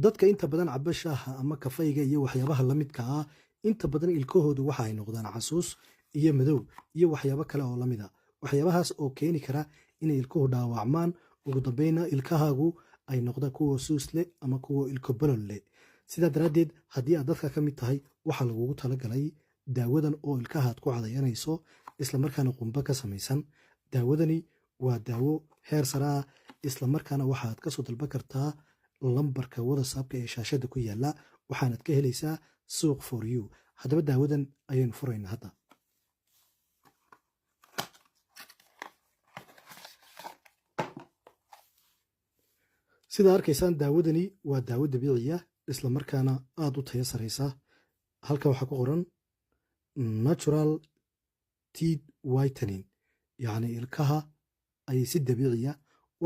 dadka inta badan caba shaaha ama kafayga iyo waxyaabaha la midka ah inta badan ilkahoodu waxa ay noqdaan casuus iyo madow iyo waxyaabo kale oo lamid a waxyaabahaas oo keeni kara inay ilkuhu dhaawacmaan ugu dambayna ilkahaagu ay noqdaan kuwa suus leh ama kuwa ilko bolol leh sidaa daraaddeed haddii aad dadka ka mid tahay waxaa lagugu talagalay daawadan oo ilkahaad ku cadayanayso islamarkaana qumba ka samaysan daawadani waa daawo heer sare ah islamarkaana waxaad kasoo dalban kartaa lambarka whatsappka ee shaashada ku yaala waxaanad ka helaysaa suuq for you haddaba daawadan ayaynu furaynaa hadda sidaa arkaysaan daawadani waa daawo dabiiciya islamarkaana aada u tayo saraysa halkan waxaa ku qoran natural teeth whitening yacni ilkaha ayay si dabiiciya